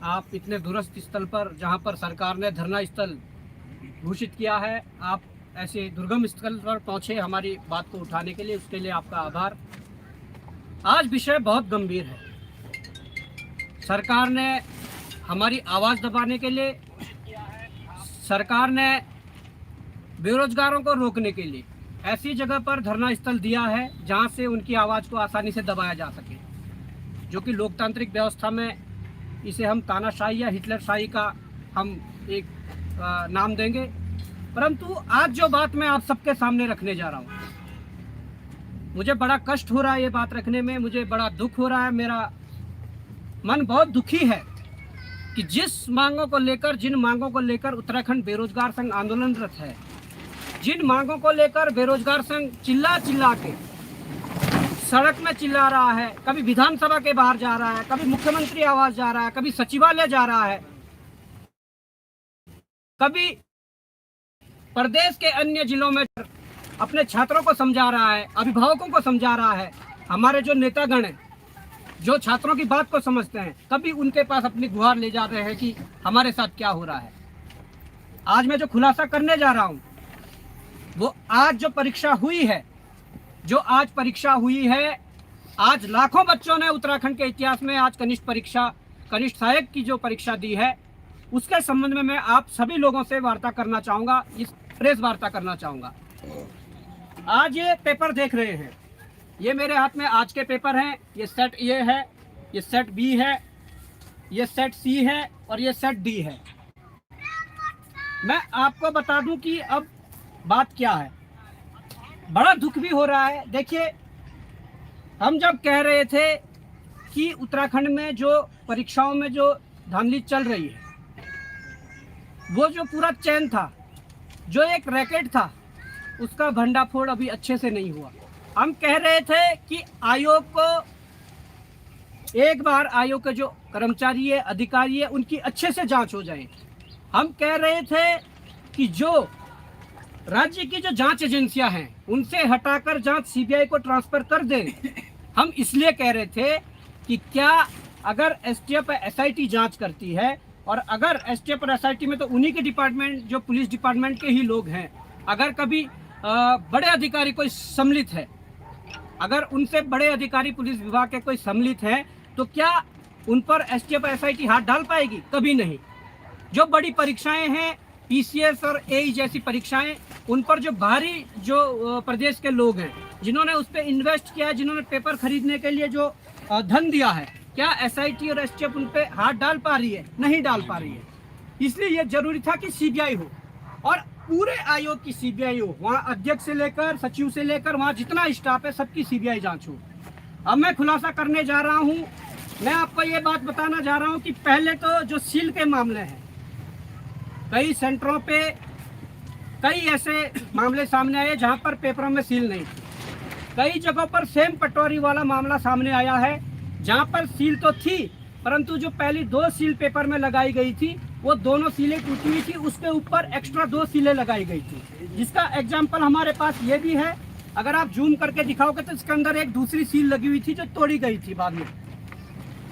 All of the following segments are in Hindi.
आप इतने दूरस्थ स्थल पर, जहां पर सरकार ने धरना स्थल घोषित किया है, आप ऐसे दुर्गम स्थल पर पहुंचे हमारी बात को उठाने के लिए, उसके लिए आपका आभार। आज विषय बहुत गंभीर है। सरकार ने हमारी आवाज़ दबाने के लिए, सरकार ने बेरोजगारों को रोकने के लिए ऐसी जगह पर धरना स्थल दिया है जहां से उनकी आवाज़ को आसानी से दबाया जा सके, जो कि लोकतांत्रिक व्यवस्था में इसे हम तानाशाही या हिटलरशाही का हम एक नाम देंगे। परंतु आज जो बात मैं आप सबके सामने रखने जा रहा हूँ, मुझे बड़ा कष्ट हो रहा है ये बात रखने में, मुझे बड़ा दुख हो रहा है, मेरा मन बहुत दुखी है कि जिस मांगों को लेकर, जिन मांगों को लेकर उत्तराखंड बेरोजगार संघ आंदोलनरत है, जिन मांगों को लेकर बेरोजगार संघ चिल्ला चिल्ला के सड़क में चिल्ला रहा है, कभी विधानसभा के बाहर जा रहा है, कभी मुख्यमंत्री आवास जा रहा है, कभी सचिवालय जा रहा है, कभी प्रदेश के अन्य जिलों में अपने छात्रों को समझा रहा है, अभिभावकों को समझा रहा है। हमारे जो नेतागण हैं, जो छात्रों की बात को समझते हैं, कभी उनके पास अपनी गुहार ले जा रहे हैं कि हमारे साथ क्या हो रहा है। आज मैं जो खुलासा करने जा रहा हूं, वो आज जो परीक्षा हुई है, आज लाखों बच्चों ने उत्तराखंड के इतिहास में आज कनिष्ठ सहायक की जो परीक्षा दी है, उसके संबंध में मैं आप सभी लोगों से वार्ता करना चाहूँगा, इस प्रेस वार्ता करना चाहूँगा। आज ये पेपर देख रहे हैं, ये मेरे हाथ में आज के पेपर हैं। ये सेट ए है, ये सेट बी है, ये सेट सी है और ये सेट डी है। मैं आपको बता दूं कि अब बात क्या है। बड़ा दुख भी हो रहा है। देखिए, हम जब कह रहे थे कि उत्तराखंड में जो परीक्षाओं में जो धांधली चल रही है, वो जो पूरा चैन था, जो एक रैकेट था, उसका भंडाफोड़ अभी अच्छे से नहीं हुआ। हम कह रहे थे कि आयोग को एक बार, आयोग के जो कर्मचारी है, अधिकारी है, उनकी अच्छे से जांच हो जाए। हम कह रहे थे कि जो राज्य की जो जांच एजेंसियां हैं, उनसे हटाकर जांच सीबीआई को ट्रांसफर कर दें। हम इसलिए कह रहे थे कि क्या अगर एसटीएफ एसआईटी जांच करती है, और अगर एसटीएफ और एसआईटी में तो उन्हीं के डिपार्टमेंट, जो पुलिस डिपार्टमेंट के ही लोग हैं, अगर कभी बड़े अधिकारी कोई सम्मिलित है, अगर उनसे बड़े अधिकारी पुलिस विभाग के कोई सम्मिलित हैं, तो क्या उन पर एसटीएफ एसआईटी हाथ डाल पाएगी? कभी नहीं। जो बड़ी परीक्षाएं हैं, पीसीएस और एई जैसी परीक्षाएं, उन पर जो बाहरी जो प्रदेश के लोग हैं, जिन्होंने उस पर इन्वेस्ट किया है, जिन्होंने पेपर खरीदने के लिए जो धन दिया है, क्या एसआईटी और एसटीएफ उन पर हाथ डाल पा रही है? नहीं डाल पा रही है। इसलिए यह जरूरी था कि सीबीआई हो, और पूरे आयोग की सीबीआई हो। वहाँ अध्यक्ष से लेकर सचिव से लेकर वहाँ जितना स्टाफ है, सबकी सीबीआई जांच हो। अब मैं खुलासा करने जा रहा हूँ। मैं आपको ये बात बताना जा रहा हूँ कि पहले तो जो सील के मामले हैं, कई सेंटरों पे कई ऐसे मामले सामने आए जहाँ पर पेपरों में सील नहीं थी। कई जगहों पर सेम पटवारी वाला मामला सामने आया है, जहाँ पर सील तो थी, परंतु जो पहली 2 सील पेपर में लगाई गई थी, वो दोनों सीलें टूटी हुई थी, उसके ऊपर एक्स्ट्रा 2 सीलें लगाई गई थी, जिसका एग्जाम्पल हमारे पास ये भी है। अगर आप जूम करके दिखाओगे तो इसके अंदर एक दूसरी सील लगी हुई थी जो तोड़ी गई थी बाद में।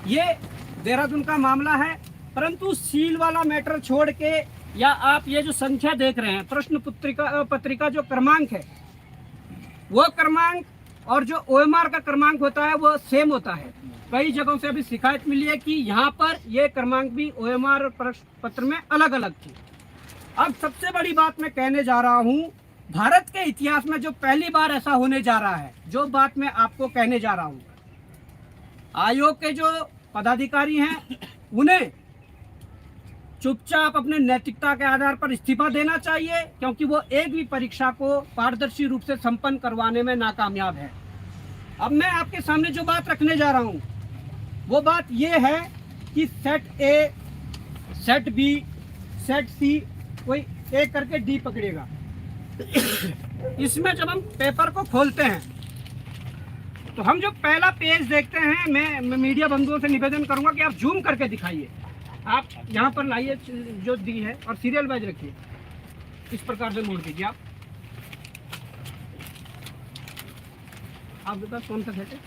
ये देहरादून का मामला है। परंतु सील वाला मैटर छोड़ के, या आप ये जो संख्या देख रहे हैं, प्रश्न पत्रिका जो क्रमांक है, वो क्रमांक और जो ओएमआर का क्रमांक होता है वो सेम होता है। कई जगहों से अभी शिकायत मिली है कि यहाँ पर ये क्रमांक भी ओएमआर और प्रश्न पत्र में अलग अलग थी। अब सबसे बड़ी बात मैं कहने जा रहा हूँ, भारत के इतिहास में जो पहली बार ऐसा होने जा रहा है, जो बात मैं आपको कहने जा रहा हूँ, आयोग के जो पदाधिकारी हैं, उन्हें चुपचाप अपने नैतिकता के आधार पर इस्तीफा देना चाहिए, क्योंकि वो एक भी परीक्षा को पारदर्शी रूप से संपन्न करवाने में नाकामयाब है। अब मैं आपके सामने जो बात रखने जा रहा हूँ, वो बात ये है कि set A, set B, set C, कोई एक करके डी पकड़ेगा। इसमें जब हम पेपर को खोलते हैं, तो हम जो पहला पेज देखते हैं, मैं मीडिया बंधुओं से निवेदन करूंगा कि आप जूम करके दिखाइए। आप यहाँ पर लाइए जो दी है, और सीरियल वाइज रखिए, इस प्रकार से मोड़ दीजिए। आपके पास कौन सा सेट है?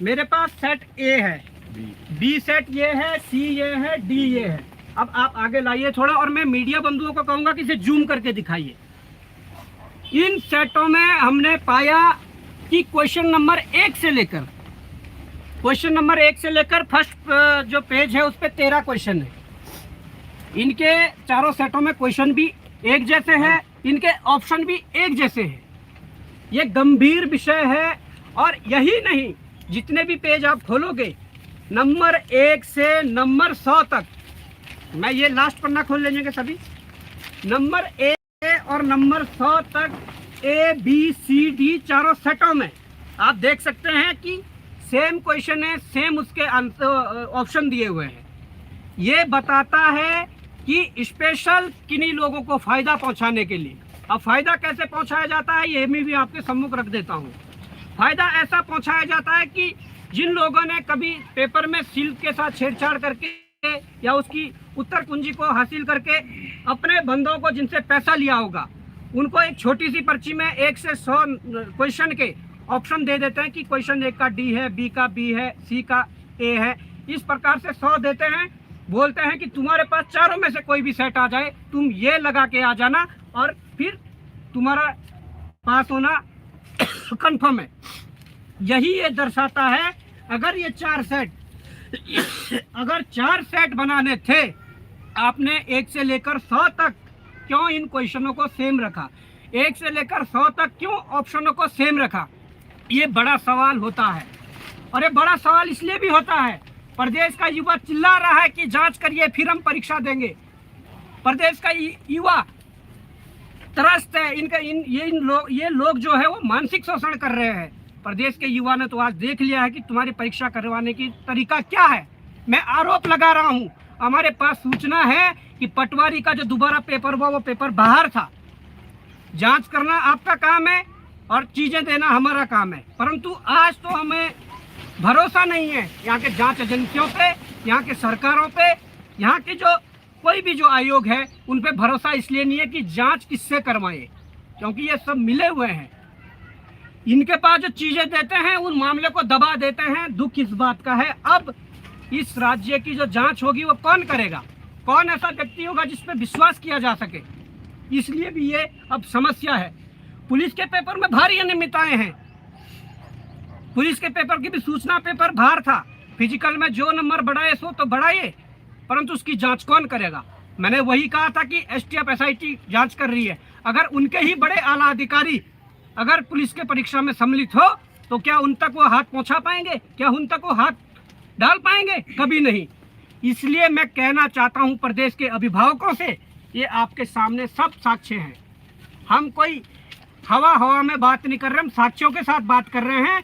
मेरे पास सेट ए है। बी सेट ये है, सी ये है, डी ये है। अब आप आगे लाइए थोड़ा, और मैं मीडिया बंधुओं को कहूंगा कि इसे जूम करके दिखाइए। इन सेटों में हमने पाया कि क्वेश्चन नंबर 1 से लेकर फर्स्ट जो पेज है उस पे 13 क्वेश्चन है। इनके चारों सेटों में क्वेश्चन भी एक जैसे हैं, इनके ऑप्शन भी एक जैसे हैं। ये गंभीर विषय है। और यही नहीं, जितने भी पेज आप खोलोगे नंबर 1 से नंबर 100 तक, मैं ये लास्ट पन्ना खोल लेंगे सभी, नंबर 1 और नंबर 100 तक ए बी सी डी चारों सेटों में आप देख सकते हैं कि सेम क्वेश्चन है, सेम उसके ऑप्शन दिए हुए हैं। ये बताता है कि स्पेशल किन्हीं लोगों को फायदा पहुंचाने के लिए। अब फायदा कैसे पहुंचाया जाता है ये मैं भी आपके सम्मुख रख देता हूं। फायदा ऐसा पहुंचाया जाता है कि जिन लोगों ने कभी पेपर में सिल्क के साथ छेड़छाड़ करके या उसकी उत्तर कुंजी को हासिल करके अपने बंदों को जिनसे पैसा लिया होगा, उनको एक छोटी सी पर्ची में 1 से 100 क्वेश्चन के ऑप्शन दे देते हैं कि क्वेश्चन 1 का डी है, बी का बी है, सी का ए है। इस प्रकार से 100 देते हैं, बोलते हैं कि तुम्हारे पास चारों में से कोई भी सेट आ जाए, तुम ये लगा के आ जाना और फिर तुम्हारा पास होना कंफर्म है। यही ये दर्शाता है। अगर ये 4 सेट बनाने थे, आपने 1 से लेकर 100 तक क्यों इन क्वेश्चनों को सेम रखा? 1 से लेकर 100 तक क्यों ऑप्शनों को सेम रखा? ये बड़ा सवाल होता है। और ये बड़ा सवाल इसलिए भी होता है, प्रदेश का युवा चिल्ला रहा है कि जांच करिए फिर हम परीक्षा देंगे। प्रदेश का युवा त्रस्त है। ये लोग जो है वो मानसिक शोषण कर रहे हैं। प्रदेश के युवा ने तो आज देख लिया है कि तुम्हारी परीक्षा करवाने की तरीका क्या है। मैं आरोप लगा रहा हूं, हमारे पास सूचना है कि पटवारी का जो दोबारा पेपर हुआ वो पेपर बाहर था। जांच करना आपका काम है और चीजें देना हमारा काम है, परंतु आज तो हमें भरोसा नहीं है यहाँ के जांच एजेंसियों पे, यहाँ के सरकारों पे, यहाँ के जो कोई भी जो आयोग है उन पे भरोसा इसलिए नहीं है कि जांच किससे करवाएं, क्योंकि ये सब मिले हुए हैं। इनके पास जो चीजें देते हैं उन मामले को दबा देते हैं। दुख इस बात का है, अब इस राज्य की जो जांच होगी वो कौन करेगा? कौन ऐसा व्यक्ति होगा जिस पे विश्वास किया जा सके? इसलिए भी ये अब समस्या है। पुलिस के पेपर में भारी अनियमितताएं हैं। पुलिस के पेपर की भी सूचना पेपर बाहर था। फिजिकल में जो नंबर बढ़ाए सो तो बढ़ाइए, परंतु उसकी जांच कौन करेगा? मैंने वही कहा था कि एसटीएफ एसआईटी जांच कर रही है। अगर उनके ही बड़े आला अधिकारी अगर पुलिस के परीक्षा में सम्मिलित हो तो क्या उन तक वो हाथ पहुंचा पाएंगे? क्या उन तक वो हाथ डाल पाएंगे? कभी नहीं। इसलिए मैं कहना चाहता हूं प्रदेश के अभिभावकों से, ये आपके सामने सब साक्ष्य हैं। हम कोई हवा में बात नहीं कर रहे, हम साक्ष्यों के साथ बात कर रहे हैं।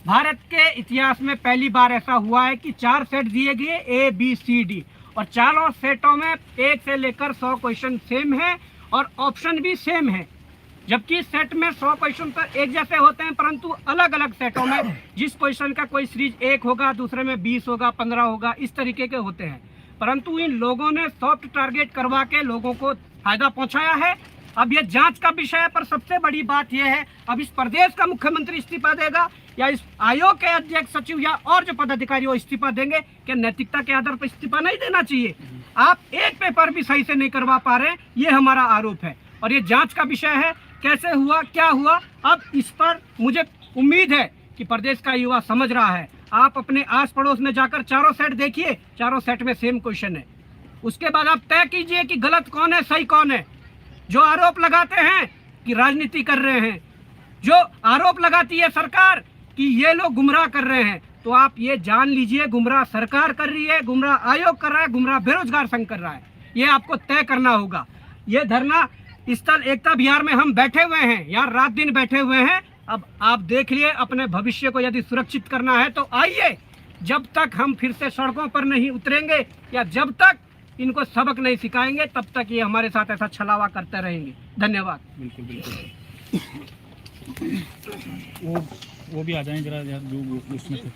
भारत के इतिहास में पहली बार ऐसा हुआ है कि 4 सेट दिए गए, ए बी सी डी, और चारों सेटों में 1 से लेकर 100 क्वेश्चन सेम है और ऑप्शन भी सेम है। जबकि सेट में 100 क्वेश्चन तो एक जैसे होते हैं, परंतु अलग अलग सेटों में जिस क्वेश्चन का कोई सीरीज 1 होगा, दूसरे में 20 होगा, 15 होगा, इस तरीके के होते हैं। परंतु इन लोगों ने सॉफ्ट टारगेट करवा के लोगों को फायदा पहुंचाया है। अब ये जांच का विषय है, पर सबसे बड़ी बात यह है, अब इस प्रदेश का मुख्यमंत्री इस्तीफा देगा या इस आयोग के अध्यक्ष सचिव या और जो पदाधिकारी वो इस्तीफा देंगे? क्या नैतिकता के आधार पर इस्तीफा नहीं देना चाहिए? आप एक पेपर भी सही से नहीं करवा पा रहे, ये हमारा आरोप है और ये जांच का विषय है। कैसे हुआ, क्या हुआ, अब इस पर मुझे उम्मीद है कि प्रदेश का युवा समझ रहा है। आप अपने आस पड़ोस में जाकर चारों सेट देखिए, चारों सेट में सेम क्वेश्चन है। उसके बाद आप तय कीजिए कि गलत कौन है, सही कौन है। जो आरोप लगाते हैं कि राजनीति कर रहे हैं, जो आरोप लगाती है सरकार कि ये लोग गुमराह कर रहे हैं, तो आप ये जान लीजिए गुमराह सरकार कर रही है, गुमराह आयोग कर रहा है, गुमराह बेरोजगार संघ कर रहा है। ये आपको तय करना होगा। ये धरना स्थल एकता विहार में हम बैठे हुए हैं, यहाँ रात दिन बैठे हुए हैं। अब आप देख लिए, अपने भविष्य को यदि सुरक्षित करना है तो आइए। जब तक हम फिर से सड़कों पर नहीं उतरेंगे या जब तक इनको सबक नहीं सिखाएंगे, तब तक ये हमारे साथ ऐसा छलावा करते रहेंगे। धन्यवाद। बिल्कुल बिल्कुल। वो भी आ जाएं जरा, जो उसमें थे।